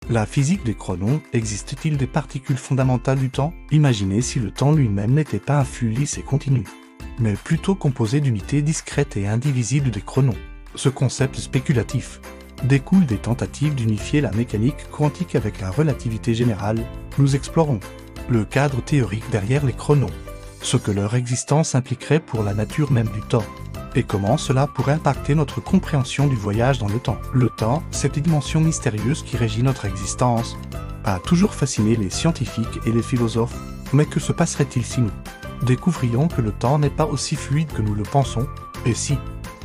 La physique des chronons, existe-t-il des particules fondamentales du temps? Imaginez si le temps lui-même n'était pas un flux lisse et continu, mais plutôt composé d'unités discrètes et indivisibles des chronons. Ce concept spéculatif découle des tentatives d'unifier la mécanique quantique avec la relativité générale. Nous explorons le cadre théorique derrière les chronons, ce que leur existence impliquerait pour la nature même du temps, et comment cela pourrait impacter notre compréhension du voyage dans le temps. Le temps, cette dimension mystérieuse qui régit notre existence, a toujours fasciné les scientifiques et les philosophes. Mais que se passerait-il si nous découvrions que le temps n'est pas aussi fluide que nous le pensons, et si,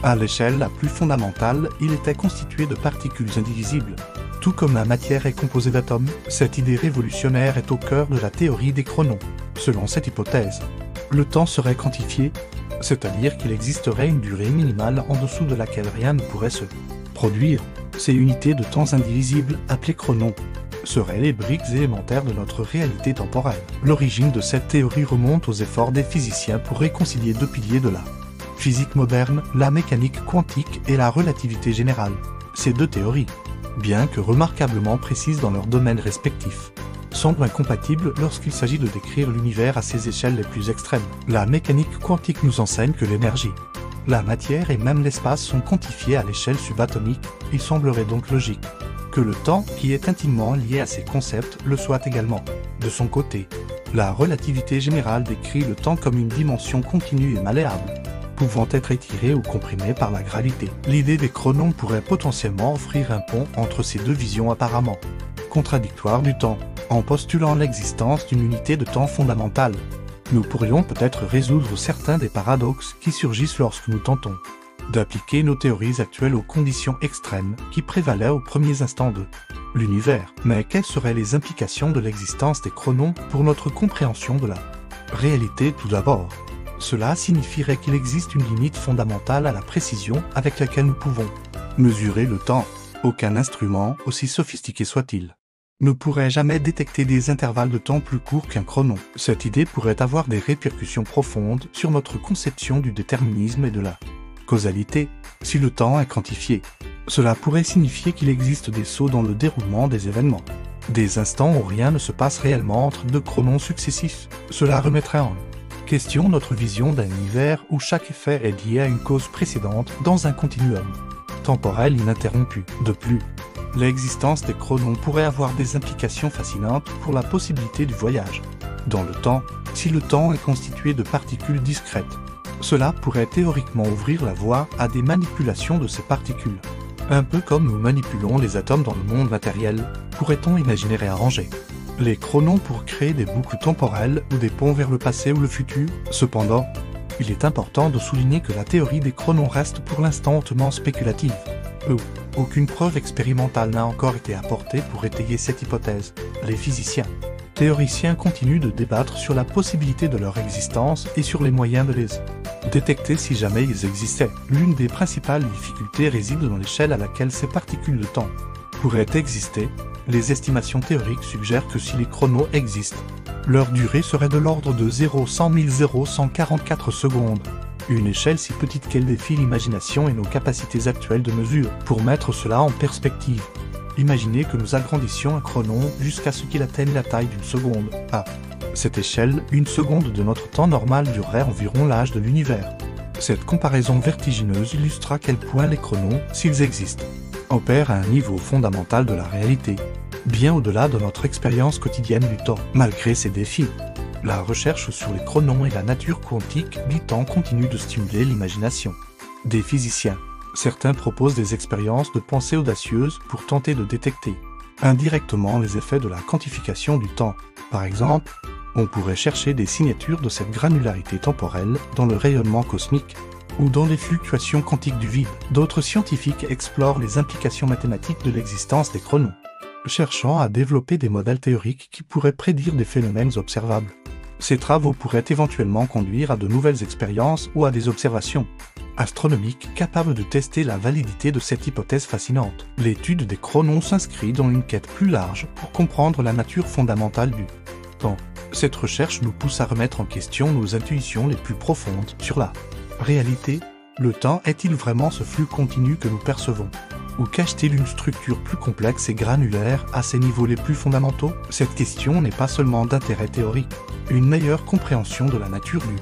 à l'échelle la plus fondamentale, il était constitué de particules indivisibles? Tout comme la matière est composée d'atomes, cette idée révolutionnaire est au cœur de la théorie des chronons. Selon cette hypothèse, le temps serait quantifié, c'est-à-dire qu'il existerait une durée minimale en dessous de laquelle rien ne pourrait se produire. Ces unités de temps indivisibles, appelées chronons, seraient les briques élémentaires de notre réalité temporelle. L'origine de cette théorie remonte aux efforts des physiciens pour réconcilier deux piliers de la physique moderne, la mécanique quantique et la relativité générale. Ces deux théories, bien que remarquablement précises dans leurs domaines respectifs, semblent incompatibles lorsqu'il s'agit de décrire l'univers à ses échelles les plus extrêmes. La mécanique quantique nous enseigne que l'énergie, la matière et même l'espace sont quantifiés à l'échelle subatomique. Il semblerait donc logique que le temps, qui est intimement lié à ces concepts, le soit également. De son côté, la relativité générale décrit le temps comme une dimension continue et malléable, pouvant être étirée ou comprimée par la gravité. L'idée des chronons pourrait potentiellement offrir un pont entre ces deux visions apparemment contradictoires du temps. En postulant l'existence d'une unité de temps fondamentale, nous pourrions peut-être résoudre certains des paradoxes qui surgissent lorsque nous tentons d'appliquer nos théories actuelles aux conditions extrêmes qui prévalaient aux premiers instants de l'univers. Mais quelles seraient les implications de l'existence des chronons pour notre compréhension de la réalité? Tout d'abord, cela signifierait qu'il existe une limite fondamentale à la précision avec laquelle nous pouvons mesurer le temps. Aucun instrument, aussi sophistiqué soit-il, ne pourrait jamais détecter des intervalles de temps plus courts qu'un chronon. Cette idée pourrait avoir des répercussions profondes sur notre conception du déterminisme et de la causalité. Si le temps est quantifié, cela pourrait signifier qu'il existe des sauts dans le déroulement des événements, des instants où rien ne se passe réellement entre deux chronons successifs. Cela remettrait en question notre vision d'un univers où chaque effet est lié à une cause précédente dans un continuum temporel ininterrompu. De plus, l'existence des chronons pourrait avoir des implications fascinantes pour la possibilité du voyage dans le temps. Si le temps est constitué de particules discrètes, cela pourrait théoriquement ouvrir la voie à des manipulations de ces particules. Un peu comme nous manipulons les atomes dans le monde matériel, pourrait-on imaginer réarranger les chronons pour créer des boucles temporelles ou des ponts vers le passé ou le futur? Cependant, il est important de souligner que la théorie des chronons reste pour l'instant hautement spéculative. Aucune preuve expérimentale n'a encore été apportée pour étayer cette hypothèse. Les physiciens théoriciens continuent de débattre sur la possibilité de leur existence et sur les moyens de les détecter si jamais ils existaient. L'une des principales difficultés réside dans l'échelle à laquelle ces particules de temps pourraient exister. Les estimations théoriques suggèrent que si les chronos existent, leur durée serait de l'ordre de 0,100 0144 secondes. Une échelle si petite qu'elle défie l'imagination et nos capacités actuelles de mesure. Pour mettre cela en perspective, imaginez que nous agrandissions un chronon jusqu'à ce qu'il atteigne la taille d'une seconde. À cette échelle, une seconde de notre temps normal durerait environ l'âge de l'univers. Cette comparaison vertigineuse illustre à quel point les chronos, s'ils existent, opèrent à un niveau fondamental de la réalité, bien au-delà de notre expérience quotidienne du temps. Malgré ces défis, la recherche sur les chronons et la nature quantique du temps continue de stimuler l'imagination des physiciens. Certains proposent des expériences de pensée audacieuses pour tenter de détecter indirectement les effets de la quantification du temps. Par exemple, on pourrait chercher des signatures de cette granularité temporelle dans le rayonnement cosmique ou dans les fluctuations quantiques du vide. D'autres scientifiques explorent les implications mathématiques de l'existence des chronos, cherchant à développer des modèles théoriques qui pourraient prédire des phénomènes observables. Ces travaux pourraient éventuellement conduire à de nouvelles expériences ou à des observations astronomiques capables de tester la validité de cette hypothèse fascinante. L'étude des chronons s'inscrit dans une quête plus large pour comprendre la nature fondamentale du temps. Cette recherche nous pousse à remettre en question nos intuitions les plus profondes sur la réalité. Le temps est-il vraiment ce flux continu que nous percevons? Ou cache-t-il une structure plus complexe et granulaire à ses niveaux les plus fondamentaux? Cette question n'est pas seulement d'intérêt théorique. Une meilleure compréhension de la nature du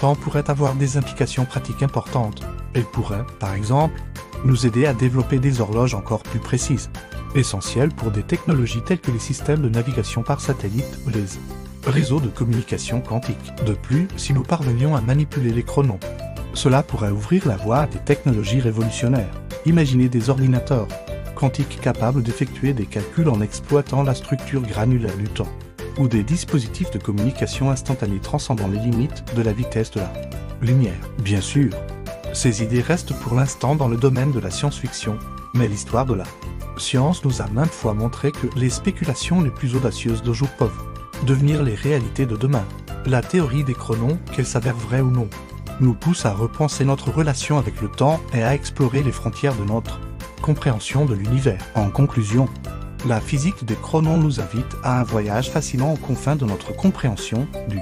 temps pourrait avoir des implications pratiques importantes. Elle pourrait, par exemple, nous aider à développer des horloges encore plus précises, essentielles pour des technologies telles que les systèmes de navigation par satellite ou les réseaux de communication quantique. De plus, si nous parvenions à manipuler les chronos, cela pourrait ouvrir la voie à des technologies révolutionnaires. Imaginez des ordinateurs quantiques capables d'effectuer des calculs en exploitant la structure granulaire du temps, ou des dispositifs de communication instantanée transcendant les limites de la vitesse de la lumière. Bien sûr, ces idées restent pour l'instant dans le domaine de la science-fiction, mais l'histoire de la science nous a maintes fois montré que les spéculations les plus audacieuses d'aujourd'hui peuvent devenir les réalités de demain. La théorie des chronos, qu'elle s'avère vraie ou non, nous pousse à repenser notre relation avec le temps et à explorer les frontières de notre compréhension de l'univers. En conclusion, la physique des chronos nous invite à un voyage fascinant aux confins de notre compréhension du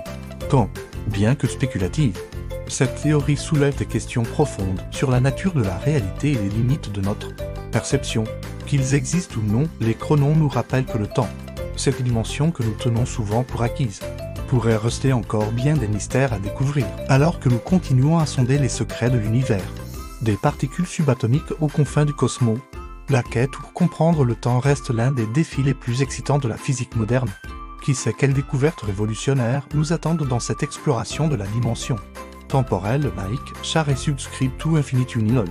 temps. Bien que spéculative, cette théorie soulève des questions profondes sur la nature de la réalité et les limites de notre perception. Qu'ils existent ou non, les chronos nous rappellent que le temps, cette dimension que nous tenons souvent pour acquise, pourrait rester encore bien des mystères à découvrir, alors que nous continuons à sonder les secrets de l'univers. Des particules subatomiques aux confins du cosmos, la quête pour comprendre le temps reste l'un des défis les plus excitants de la physique moderne. Qui sait quelles découvertes révolutionnaires nous attendent dans cette exploration de la dimension temporelle? Like, share et subscribe to Infinite Unilol.